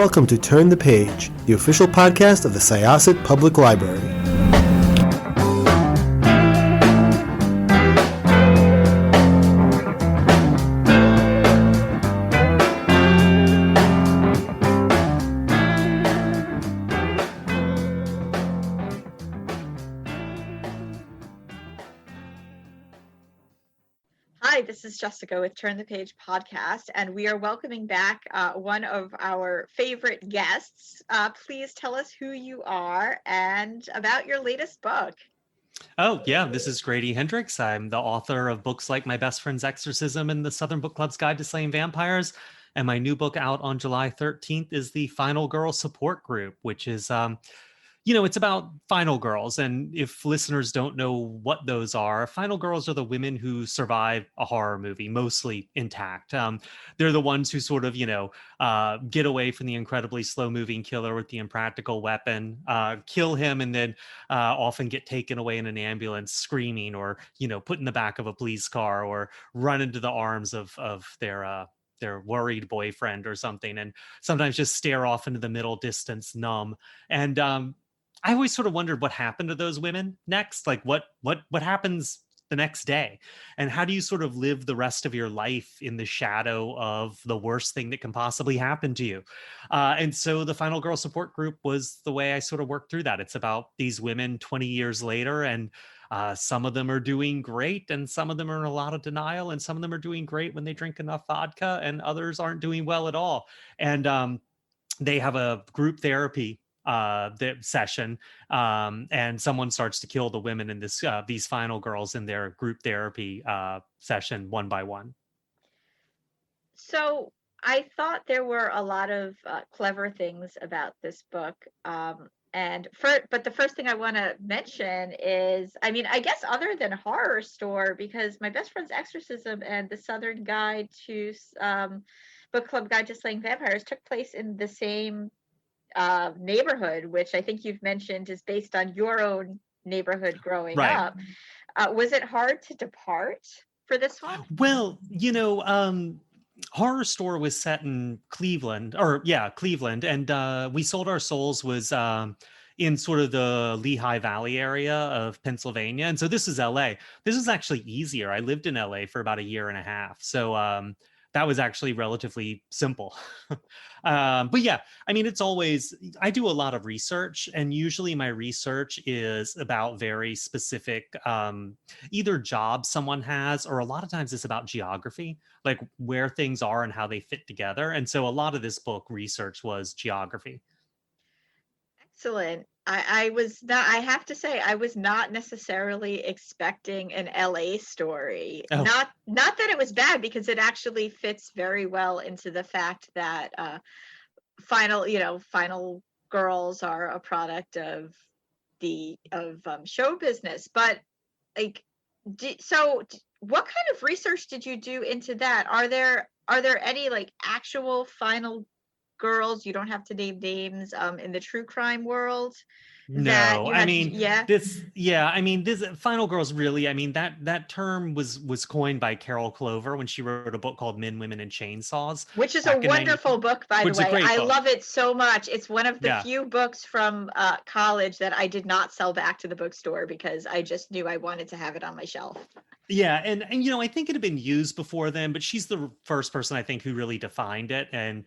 welcome to Turn the Page, the official podcast of the Syosset Public Library. Hi, this is Jessica with Turn the Page podcast, and we are welcoming back one of our favorite guests. Please tell us who you are and about your latest book. Oh, yeah, this is Grady Hendrix. I'm the author of books like My Best Friend's Exorcism and the Southern Book Club's Guide to Slaying Vampires. And my new book out on July 13th is the Final Girl Support Group, which is it's about final girls. And if listeners don't know what those are, final girls are the women who survive a horror movie, mostly intact. They're the ones who sort of, get away from the incredibly slow moving killer with the impractical weapon, kill him, and then often get taken away in an ambulance screaming, or, put in the back of a police car, or run into the arms of their worried boyfriend or something, and sometimes just stare off into the middle distance numb. And I always sort of wondered what happened to those women next. Like what happens the next day, and how do you sort of live the rest of your life in the shadow of the worst thing that can possibly happen to you? And so the Final Girl Support Group was the way I sort of worked through that. It's about these women 20 years later, and some of them are doing great, and some of them are in a lot of denial, and some of them are doing great when they drink enough vodka, and others aren't doing well at all. And they have a group therapy the session, and someone starts to kill the women in this these final girls in their group therapy session one by one. So I thought there were a lot of clever things about this book. But the first thing I want to mention is, I guess other than Horror Store, because My Best Friend's Exorcism and the Southern Guide to Book Club Guide to Slaying Vampires took place in the same neighborhood, which I think you've mentioned is based on your own neighborhood growing up. Was it hard to depart for this one? Well, Horror Store was set in Cleveland, and We Sold Our Souls was in sort of the Lehigh Valley area of Pennsylvania. And so this is LA. This is actually easier. I lived in LA for about a year and a half. So that was actually relatively simple. But yeah, it's always, I do a lot of research, and usually my research is about very specific, either jobs someone has, or a lot of times it's about geography, like where things are and how they fit together. And so a lot of this book research was geography. Excellent. I have to say, I was not necessarily expecting an LA story. Oh. Not that it was bad, because it actually fits very well into the fact that final girls are a product of show business. But what kind of research did you do into that? Are there any like actual final girls, you don't have to name names, in the true crime world? No, this final girls, really, that term was coined by Carol Clover when she wrote a book called Men, Women, and Chainsaws, which is a wonderful book, by the way. I love it so much. It's one of the few books from college that I did not sell back to the bookstore, because I just knew I wanted to have it on my shelf. Yeah, and I think it had been used before then, but she's the first person I think who really defined it. And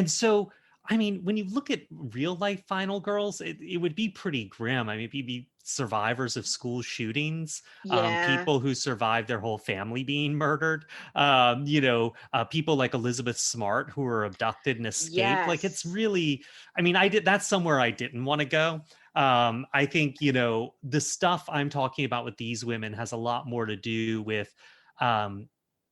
so, when you look at real life final girls, it would be pretty grim. It'd be survivors of school shootings, people who survived their whole family being murdered, people like Elizabeth Smart who were abducted and escaped. Yes. Like, it's really, that's somewhere I didn't want to go. I think, the stuff I'm talking about with these women has a lot more to do with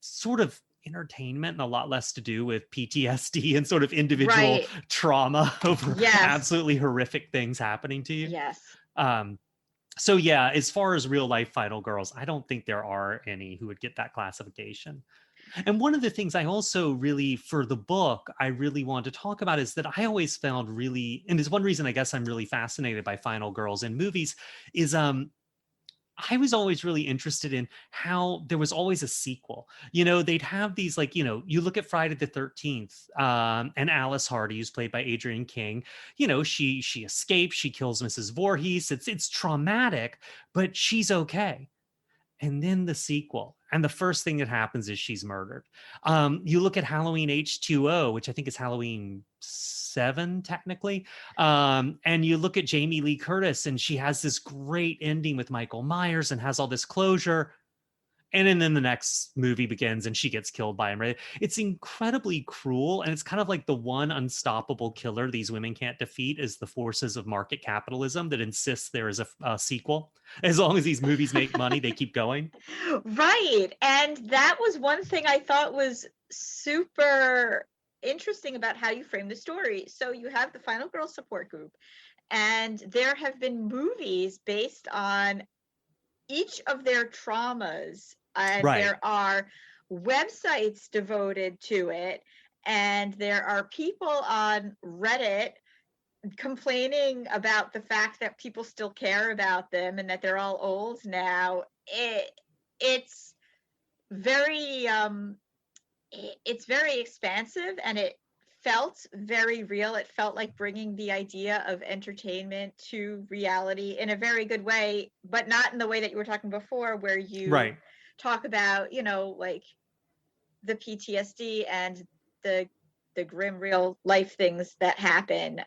sort of entertainment and a lot less to do with PTSD and sort of individual trauma over absolutely horrific things happening to you. Yes. So yeah, as far as real life final girls, I don't think there are any who would get that classification. And one of the things I also really, for the book, I really wanted to talk about is that I always found really, and there's one reason I guess I'm really fascinated by final girls in movies, is I was always really interested in how there was always a sequel. They'd have these, like, you look at Friday the 13th, and Alice Hardy, who's played by Adrienne King, she escapes, she kills Mrs. Voorhees. It's traumatic, but she's okay. And then the sequel, and the first thing that happens is she's murdered. You look at Halloween H2O, which I think is Halloween 7 technically, and you look at Jamie Lee Curtis, and she has this great ending with Michael Myers and has all this closure. And then the next movie begins and she gets killed by him, right? It's incredibly cruel. And it's kind of like the one unstoppable killer these women can't defeat is the forces of market capitalism that insists there is a sequel. As long as these movies make money, they keep going. Right. And that was one thing I thought was super interesting about how you frame the story. So you have the Final Girl support group, and there have been movies based on each of their traumas, and Right. there are websites devoted to it, and there are people on Reddit complaining about the fact that people still care about them and that they're all old now. It's very it's very expansive, and it felt very real. It felt like bringing the idea of entertainment to reality in a very good way, but not in the way that you were talking before, where you Right. talk about, like the PTSD and the grim real life things that happen.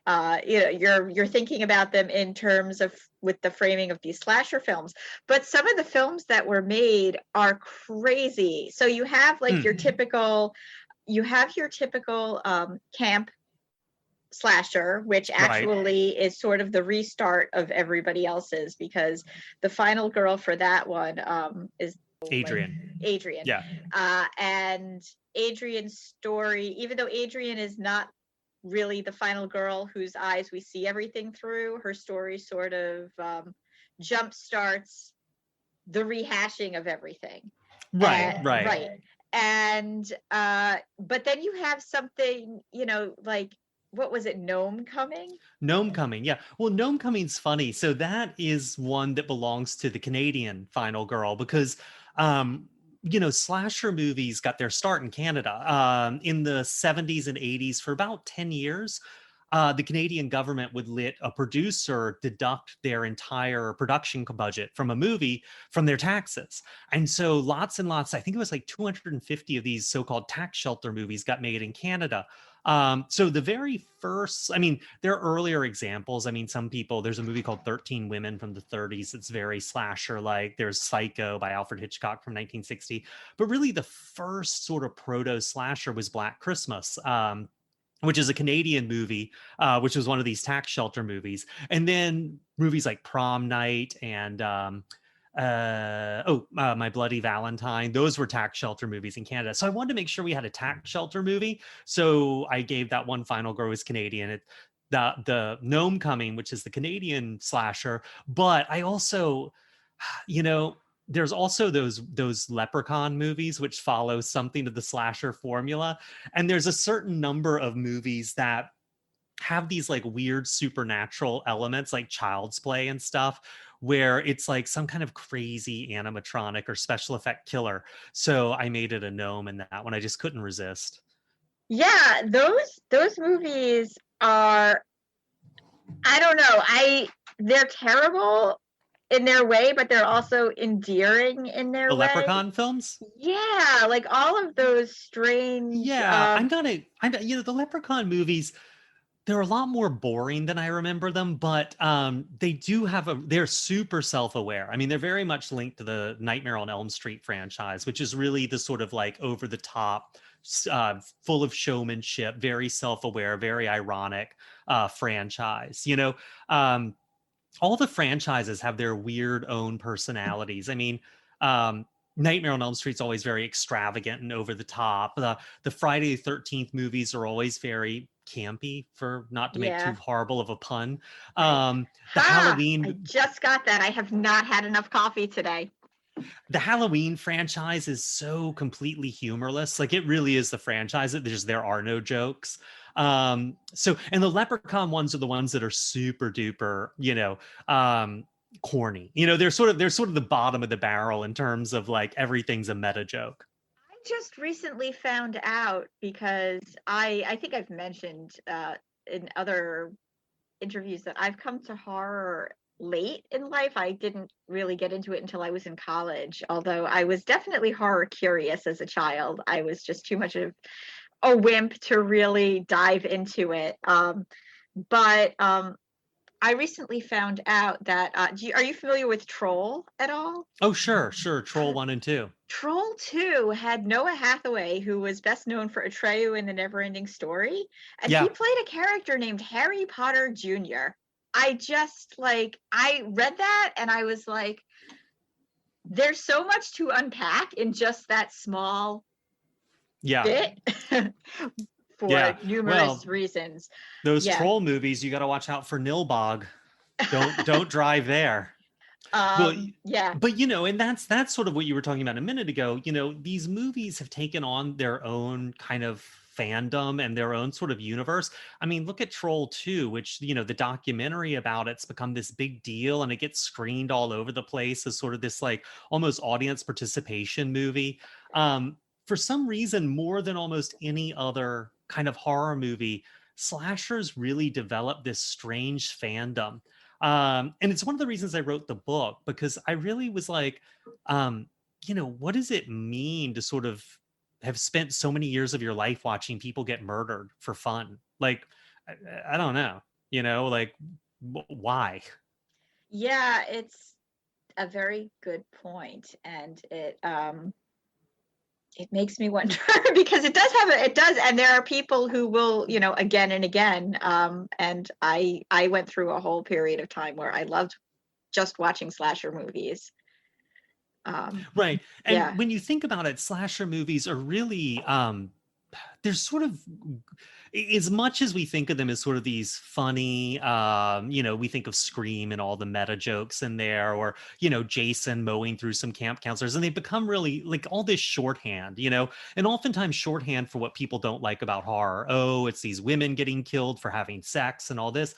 You're thinking about them in terms of with the framing of these slasher films, but some of the films that were made are crazy. So you have like your typical camp slasher, which actually is sort of the restart of everybody else's, because the final girl for that one is Adrienne. Yeah. And Adrienne's story, even though Adrienne is not really the final girl whose eyes we see everything through, her story sort of jump starts the rehashing of everything. Right. And but then you have something, like, what was it, Gnome Coming? Gnome Coming, yeah. Well, Gnome Coming's funny. So that is one that belongs to the Canadian Final Girl, because slasher movies got their start in Canada in the 70s and 80s. For about 10 years, the Canadian government would let a producer deduct their entire production budget from a movie from their taxes. And so lots and lots, I think it was like 250 of these so-called tax shelter movies got made in Canada. So the very first, there are earlier examples. There's a movie called 13 Women from the 30s. It's very slasher-like. There's Psycho by Alfred Hitchcock from 1960. But really the first sort of proto-slasher was Black Christmas, which is a Canadian movie, which was one of these tax shelter movies. And then movies like Prom Night and My Bloody Valentine, those were tax shelter movies in Canada. So I wanted to make sure we had a tax shelter movie. So I gave that one Final Girl was Canadian. The Gnome Coming, which is the Canadian slasher. But I also, there's also those Leprechaun movies, which follow something of the slasher formula. And there's a certain number of movies that have these like weird supernatural elements, like Child's Play and stuff, where it's like some kind of crazy animatronic or special effect killer. So I made it a gnome in that one. I just couldn't resist. Yeah, those movies are, I don't know, they're terrible in their way, but they're also endearing in their way. The Leprechaun films? Yeah, like all of those strange. Yeah, the Leprechaun movies, they're a lot more boring than I remember them, but they're super self-aware. They're very much linked to the Nightmare on Elm Street franchise, which is really the sort of like over the top, full of showmanship, very self-aware, very ironic franchise. All the franchises have their weird own personalities. Nightmare on Elm Street's always very extravagant and over the top. The Friday the 13th movies are always very campy, for not to make too horrible of a pun. Halloween. I just got that. I have not had enough coffee today. The Halloween franchise is so completely humorless. Like, it really is the franchise that there are no jokes. And the Leprechaun ones are the ones that are super duper, corny. You know, they're sort of the bottom of the barrel in terms of like everything's a meta joke. I just recently found out because I think I've mentioned in other interviews that I've come to horror late in life. I didn't really get into it until I was in college, although I was definitely horror curious as a child. I was just too much of a wimp to really dive into it. But I recently found out that are you familiar with Troll at all? Oh, sure. Troll 1 and 2. Troll 2 had Noah Hathaway, who was best known for Atreyu in The Neverending Story, and Yeah. he played a character named Harry Potter Jr. I read that and I was like, there's so much to unpack in just that small bit for numerous reasons. Those Troll movies, you got to watch out for Nilbog. Don't drive there. But you know, and that's sort of what you were talking about a minute ago. You know, these movies have taken on their own kind of fandom and their own sort of universe. I mean, look at Troll 2, which, you know, the documentary about it's become this big deal and it gets screened all over the place as sort of this like almost audience participation movie. For some reason, more than almost any other kind of horror movie, slashers really developed this strange fandom. And it's one of the reasons I wrote the book, because I really was like, you know, what does it mean to sort of have spent so many years of your life watching people get murdered for fun? Like, I don't know, you know, like why? Yeah, it's a very good point, and it makes me wonder because it does, and there are people who will, you know, again and again. And I went through a whole period of time where I loved just watching slasher movies. Right. And when you think about it, slasher movies are really there's sort of, as much as we think of them as sort of these funny, you know, we think of Scream and all the meta jokes in there, or, you know, Jason mowing through some camp counselors, and they become really like all this shorthand, you know, and oftentimes shorthand for what people don't like about horror. Oh, it's these women getting killed for having sex and all this.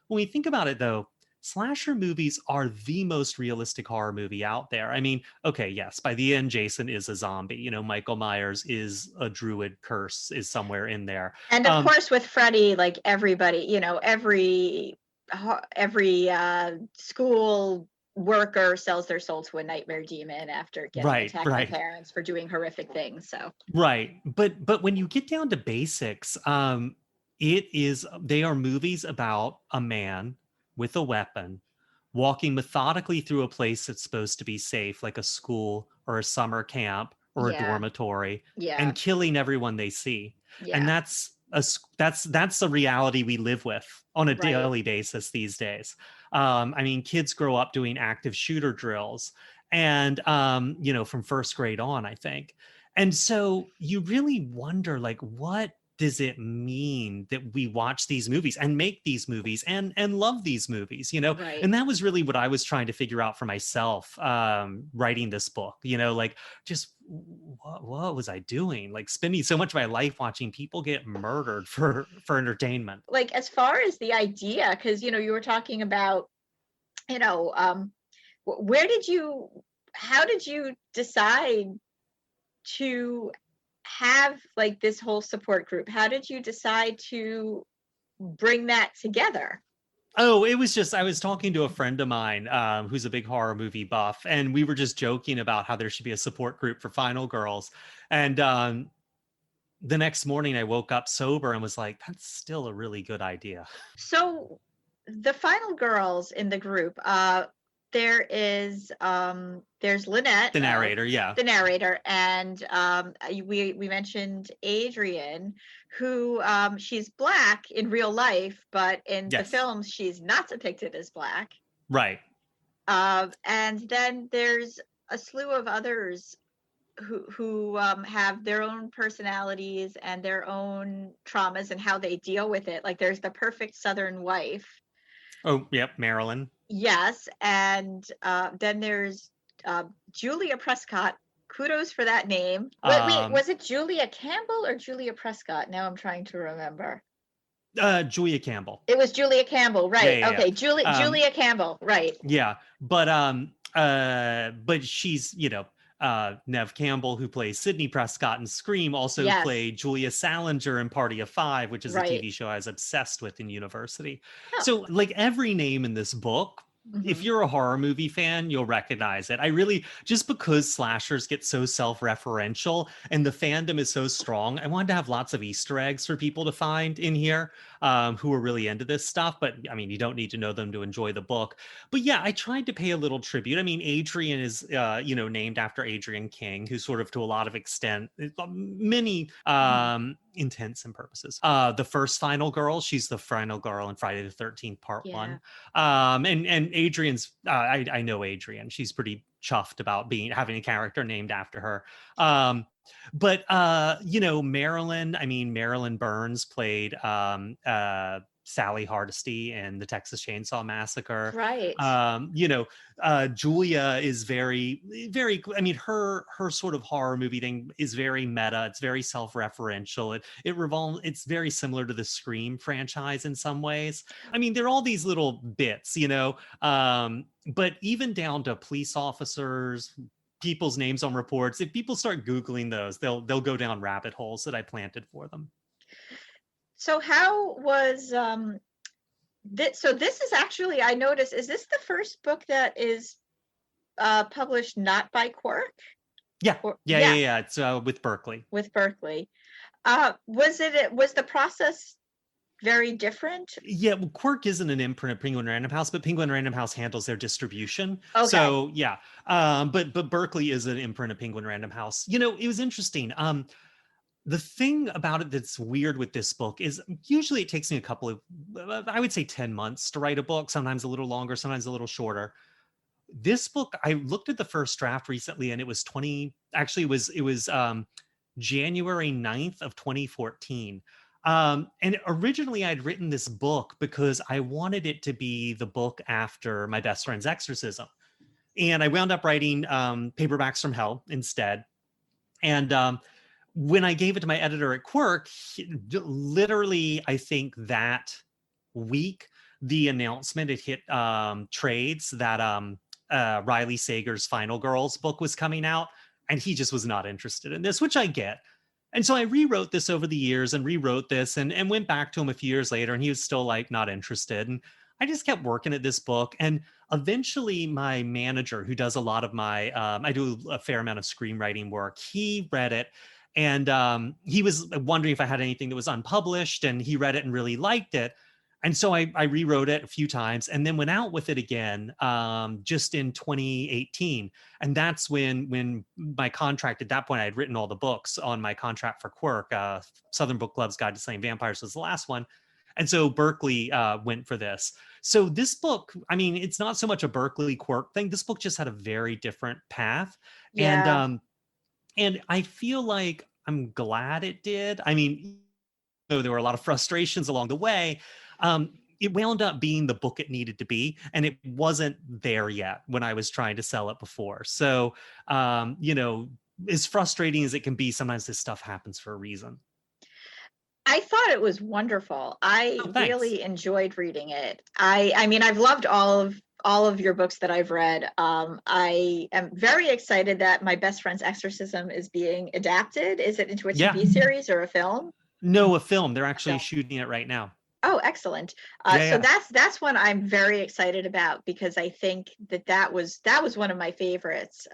When we think about it, though, slasher movies are the most realistic horror movie out there. I mean, okay, yes, by the end, Jason is a zombie. You know, Michael Myers is a druid curse is somewhere in there. And of course, with Freddy, like everybody, you know, every school worker sells their soul to a nightmare demon after getting attacked by parents for doing horrific things. So but when you get down to basics, they are movies about a man with a weapon walking methodically through a place that's supposed to be safe, like a school or a summer camp or a dormitory, and killing everyone they see. And that's the reality we live with on a daily basis these days. I mean, kids grow up doing active shooter drills, and you know, from first grade on, I think. And so you really wonder, like, what does it mean that we watch these movies and make these movies and love these movies, you know? And that was really what I was trying to figure out for myself, writing this book, you know, like just what was I doing? Like spending so much of my life watching people get murdered for entertainment. Like, as far as the idea, because, you know, you were talking about, you know, how did you decide to have like this whole support group? How did you decide to bring that together? Oh, it was just, I was talking to a friend of mine who's a big horror movie buff, and we were just joking about how there should be a support group for Final Girls. And the next morning I woke up sober and was like, that's still a really good idea. So the Final Girls in the group, there's Lynette, the narrator, the narrator, and we mentioned Adrian, who she's Black in real life, but in the films she's not depicted as Black. Right. And then there's a slew of others who have their own personalities and their own traumas and how they deal with it. Like there's the perfect Southern wife. Oh, yep, Marilyn. Yes, and then there's Julia Prescott. Kudos for that name. Wait, was it Julia Campbell or Julia Prescott? Now I'm trying to remember. Julia Campbell. It was Julia Campbell, right? Yeah. Okay, Julia Campbell, right? Yeah, but she's, Nev Campbell, who plays Sydney Prescott in Scream, also Yes, played Julia Salinger in Party of Five, which is a right. TV show I was obsessed with in university. Oh. So, like, every name in this book, if you're a horror movie fan, you'll recognize it. I really, just because slashers get so self-referential and the fandom is so strong, I wanted to have lots of Easter eggs for people to find in here who are really into this stuff. But I mean, you don't need to know them to enjoy the book. But yeah, I tried to pay a little tribute. I mean, Adrian is, named after Adrian King, who sort of, to a lot of extent, many intents and purposes. The first final girl, she's the final girl in Friday the 13th Part 1. And Adrian's, I know Adrian. She's pretty chuffed about having a character named after her. But Marilyn Burns played Sally Hardesty in the Texas Chainsaw Massacre. Right. Julia is very, very, I mean, her sort of horror movie thing is very meta. It's very self-referential. It's very similar to the Scream franchise in some ways. I mean, there are all these little bits, but even down to police officers, people's names on reports. If people start Googling those, they'll go down rabbit holes that I planted for them. So how was this? So this is actually, I noticed, is this the first book that is published not by Quirk? Yeah. It's with Berkeley. With Berkeley. Was the process very different? Yeah, well, Quirk isn't an imprint of Penguin Random House, but Penguin Random House handles their distribution. Okay. So yeah, but Berkeley is an imprint of Penguin Random House. It was interesting. The thing about it that's weird with this book is usually it takes me a couple of, I would say 10 months to write a book, sometimes a little longer, sometimes a little shorter. This book, I looked at the first draft recently and it was January 9th of 2014. And originally I'd written this book because I wanted it to be the book after my best friend's Exorcism. And I wound up writing Paperbacks from Hell instead. And when I gave it to my editor at Quirk, literally, I think that week, the announcement, it hit trades that Riley Sager's Final Girls book was coming out. And he just was not interested in this, which I get. And so I rewrote this over the years and rewrote this and went back to him a few years later, and he was still like not interested. And I just kept working at this book. And eventually my manager, who does a lot of my, I do a fair amount of screenwriting work, he read it. And he was wondering if I had anything that was unpublished, and he read it and really liked it. And so I rewrote it a few times and then went out with it again just in 2018. And that's when my contract, at that point, I had written all the books on my contract for Quirk. Southern Book Club's Guide to Slaying Vampires was the last one. And so Berkeley went for this. So this book, I mean, it's not so much a Berkeley Quirk thing. This book just had a very different path. Yeah. And I feel like I'm glad it did. I mean, there were a lot of frustrations along the way. It wound up being the book it needed to be, and it wasn't there yet when I was trying to sell it before. So, as frustrating as it can be, sometimes this stuff happens for a reason. I thought it was wonderful. I really enjoyed reading it. I mean, I've loved all of your books that I've read. I am very excited that My Best Friend's Exorcism is being adapted. Is it into a TV series or a film? No, a film. They're actually shooting it right now. Oh, excellent. So that's one I'm very excited about, because I think that was one of my favorites.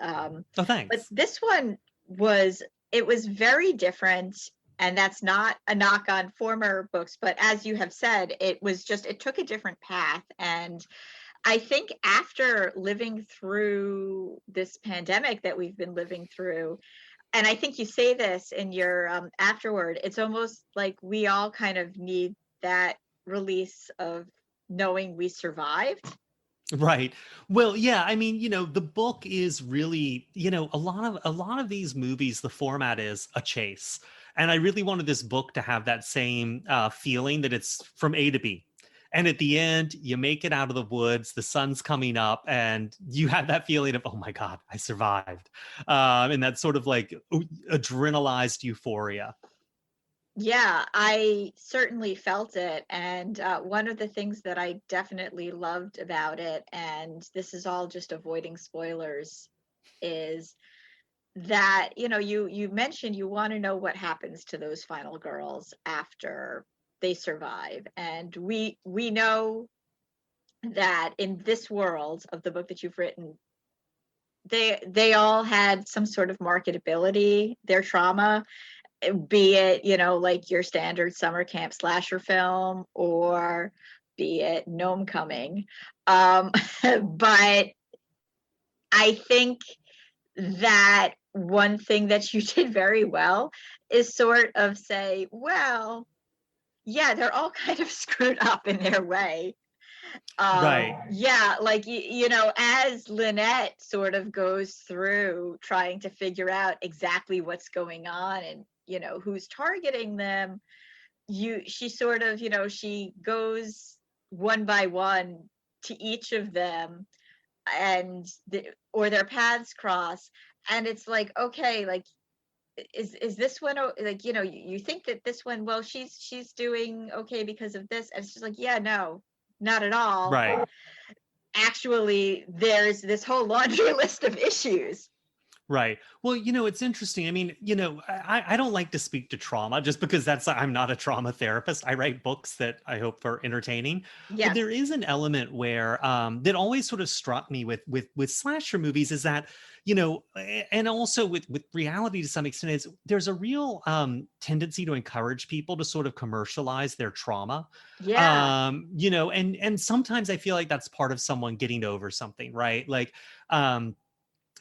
Thanks. But this one was very different. And that's not a knock on former books, but as you have said, it took a different path. And I think after living through this pandemic that we've been living through, and I think you say this in your afterward, it's almost like we all kind of need that release of knowing we survived. Right. Well, yeah, I mean, the book is really, a lot of these movies, the format is a chase. And I really wanted this book to have that same feeling that it's from A to B. And at the end, you make it out of the woods, the sun's coming up, and you have that feeling of, oh my God, I survived. And that sort of like adrenalized euphoria. Yeah, I certainly felt it. And one of the things that I definitely loved about it, and this is all just avoiding spoilers, is that, you mentioned you want to know what happens to those final girls after they survive. And we know that in this world of the book that you've written, they all had some sort of marketability, their trauma, be it, like your standard summer camp slasher film, or be it Gnome Coming. But I think that one thing that you did very well is sort of say, well, yeah, they're all kind of screwed up in their way. Right. Yeah, like, as Lynette sort of goes through trying to figure out exactly what's going on and, who's targeting them, she sort of, she goes one by one to each of them, and or their paths cross, and it's like, okay, like, is this one like, you think that this one, well, she's doing okay because of this, and it's just like, yeah, no, not at all. Right. Actually, there's this whole laundry list of issues. Right. Well, it's interesting. I mean, I don't like to speak to trauma just because I'm not a trauma therapist. I write books that I hope are entertaining. But Yes. there is an element where that always sort of struck me with slasher movies is that, and also with reality to some extent, is there's a real tendency to encourage people to sort of commercialize their trauma. Yeah. And sometimes I feel like that's part of someone getting over something, right? Like,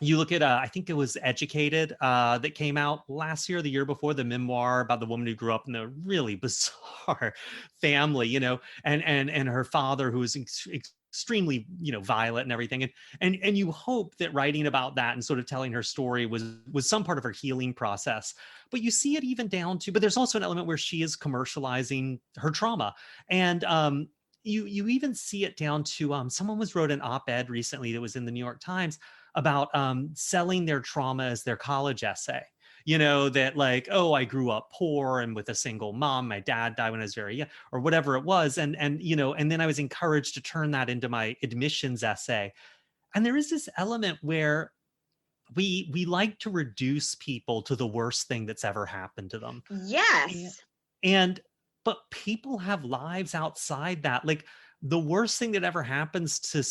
you look at I think it was Educated that came out last year, the year before, the memoir about the woman who grew up in a really bizarre family, and her father who was extremely violent and everything, and you hope that writing about that and sort of telling her story was some part of her healing process. But you see it even down to, but there's also an element where she is commercializing her trauma. And you even see it down to someone wrote an op-ed recently that was in the New York Times about selling their trauma as their college essay. That like, oh, I grew up poor and with a single mom. My dad died when I was very young, or whatever it was. And then I was encouraged to turn that into my admissions essay. And there is this element where we like to reduce people to the worst thing that's ever happened to them. Yes. And but people have lives outside that. Like, the worst thing that ever happens to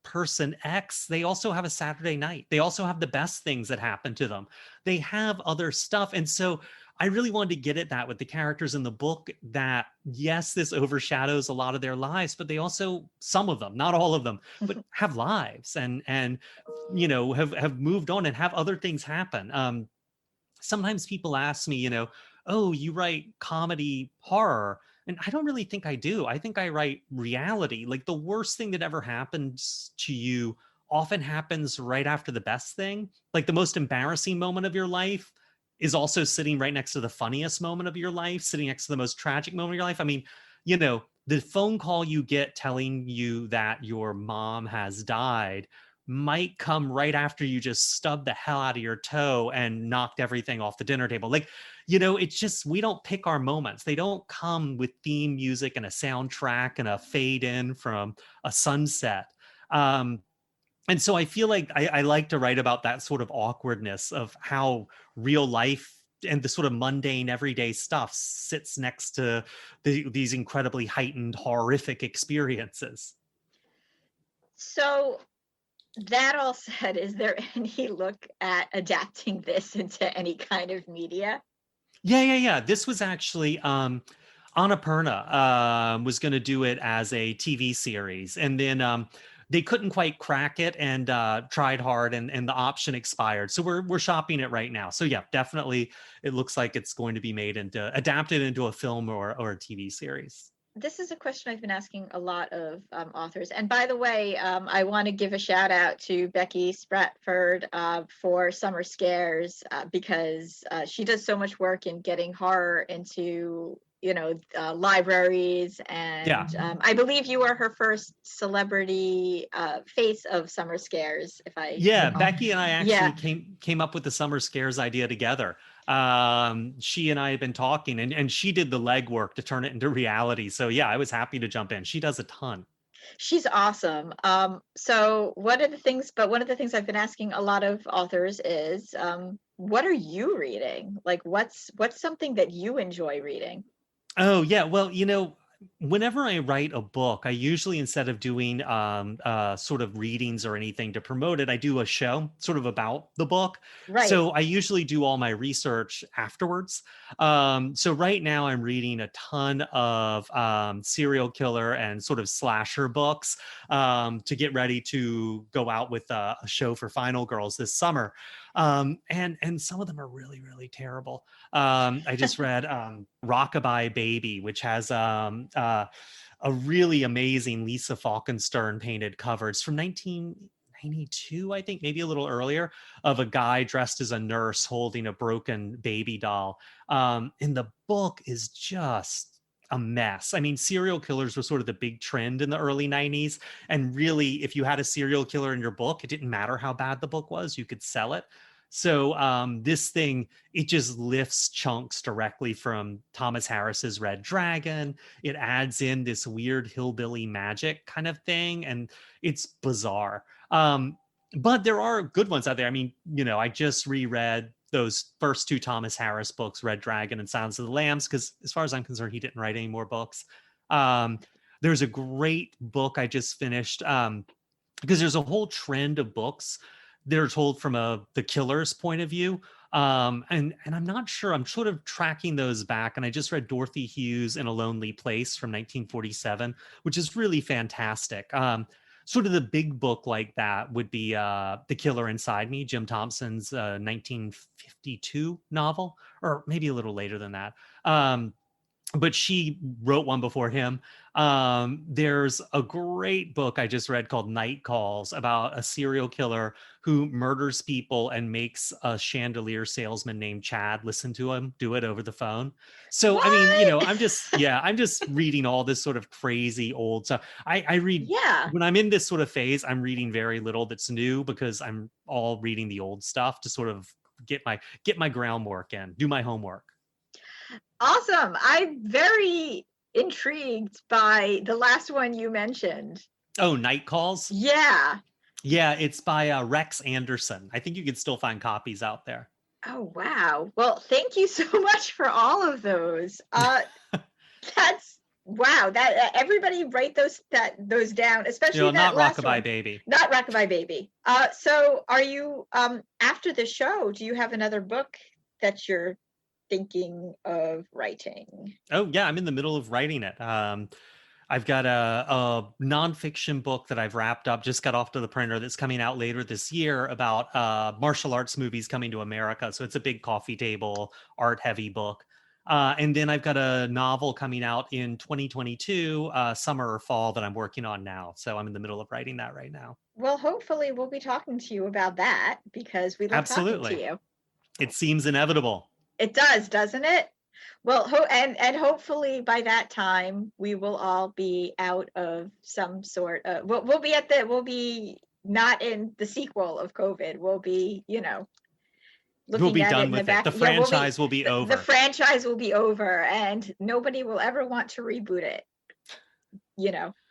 person X, they also have a Saturday night. They also have the best things that happen to them. They have other stuff. And so I really wanted to get at that with the characters in the book, that yes, this overshadows a lot of their lives, but they also, some of them, not all of them, but have lives and have moved on and have other things happen. Sometimes people ask me, oh, you write comedy horror. And I don't really think I do. I think I write reality. Like, the worst thing that ever happens to you often happens right after the best thing. Like, the most embarrassing moment of your life is also sitting right next to the funniest moment of your life, sitting next to the most tragic moment of your life. I mean, the phone call you get telling you that your mom has died might come right after you just stubbed the hell out of your toe and knocked everything off the dinner table. Like, it's just, we don't pick our moments. They don't come with theme music and a soundtrack and a fade in from a sunset. And so I feel like I like to write about that sort of awkwardness of how real life and the sort of mundane everyday stuff sits next to these incredibly heightened, horrific experiences. So, that all said, is there any look at adapting this into any kind of media? Yeah. This was actually Annapurna was going to do it as a TV series, and then they couldn't quite crack it and tried hard, and the option expired. So we're shopping it right now. So yeah, definitely, it looks like it's going to be adapted into a film or a TV series. This is a question I've been asking a lot of authors. And by the way, I want to give a shout out to Becky Spratford for Summer Scares, because she does so much work in getting horror into libraries, and Yeah. I believe you were her first celebrity face of summer scares, if I Yeah, recall. Becky and I Yeah. actually came up with the summer scares idea together. She and I had been talking, and she did the legwork to turn it into reality. So yeah, I was happy to jump in. She does a ton. She's awesome. So one of the things I've been asking a lot of authors is, what are you reading? Like, what's something that you enjoy reading? Oh yeah, well, whenever I write a book, I usually, instead of doing sort of readings or anything to promote it, I do a show sort of about the book. Right. So I usually do all my research afterwards. So right now I'm reading a ton of serial killer and sort of slasher books to get ready to go out with a show for Final Girls this summer. And some of them are really, really terrible. I just read Rockabye Baby, which has a really amazing Lisa Falkenstern painted cover. It's from 1992, I think, maybe a little earlier, of a guy dressed as a nurse holding a broken baby doll. And the book is just a mess. I mean, serial killers were sort of the big trend in the early 90s. And really, if you had a serial killer in your book, it didn't matter how bad the book was, you could sell it. So this thing, it just lifts chunks directly from Thomas Harris's Red Dragon. It adds in this weird hillbilly magic kind of thing, and it's bizarre. But there are good ones out there. I mean, I just reread those first two Thomas Harris books, Red Dragon and Silence of the Lambs, because as far as I'm concerned, he didn't write any more books. There's a great book I just finished, because there's a whole trend of books that are told from the killer's point of view. And I'm not sure. I'm sort of tracking those back. And I just read Dorothy Hughes in A Lonely Place from 1947, which is really fantastic. Sort of the big book like that would be The Killer Inside Me, Jim Thompson's 1952 novel, or maybe a little later than that. But she wrote one before him. There's a great book I just read called Night Calls, about a serial killer who murders people and makes a chandelier salesman named Chad listen to him do it over the phone. So I mean, What? I'm just reading all this sort of crazy old stuff. I read, Yeah. when I'm in this sort of phase, I'm reading very little that's new, because I'm all reading the old stuff to sort of get my groundwork in, do my homework. Awesome. I'm very intrigued by the last one you mentioned. Oh, Night Calls? Yeah. Yeah, it's by Rex Anderson. I think you can still find copies out there. Oh, wow. Well, thank you so much for all of those. That's wow. That everybody write those down, especially that Not last Rockabye one. Baby. Not Rockabye Baby. So are you after the show, do you have another book that you're thinking of writing? Oh, yeah, I'm in the middle of writing it. I've got a nonfiction book that I've wrapped up, just got off to the printer, that's coming out later this year, about martial arts movies coming to America. So it's a big coffee table, art heavy book. And then I've got a novel coming out in 2022, summer or fall, that I'm working on now. So I'm in the middle of writing that right now. Well, hopefully we'll be talking to you about that, because we love talking to Absolutely. you. It seems inevitable. It does, doesn't it? Well, and hopefully by that time we will all be out of some sort of, we'll be not in the sequel of COVID. We'll be, We'll looking be at it done in the with it. back. The franchise will be over. The franchise will be over, and nobody will ever want to reboot it,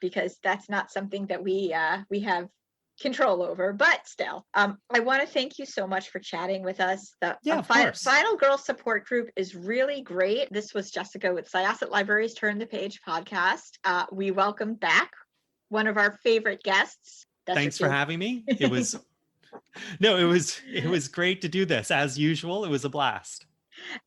because that's not something that we have control over. But still, I want to thank you so much for chatting with us. The Of course. Final Girl support group is really great. This was Jessica with Syosset Libraries Turn the Page podcast. We welcome back one of our favorite guests. Thanks for having me. It was it was great to do this. As usual, it was a blast.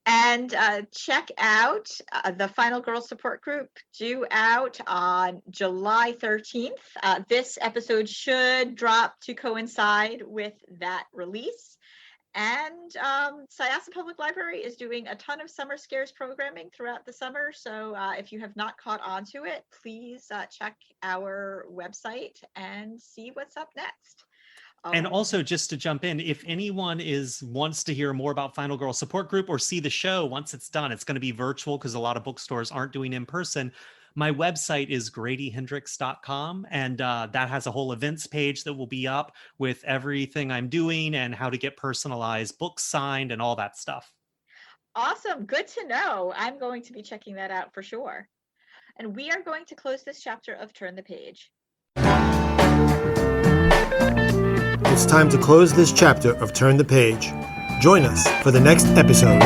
And check out the Final Girl support group, due out on July 13th. This episode should drop to coincide with that release. And Syosset Public Library is doing a ton of summer scares programming throughout the summer. So if you have not caught on to it, please check our website and see what's up next. And also, just to jump in, if anyone wants to hear more about Final Girl Support Group or see the show once it's done, it's going to be virtual because a lot of bookstores aren't doing in person. My website is gradyhendrix.com, and that has a whole events page that will be up with everything I'm doing and how to get personalized books signed and all that stuff. Awesome. Good to know. I'm going to be checking that out for sure. And we are going to close this chapter of Turn the Page. It's time to close this chapter of Turn the Page. Join us for the next episode.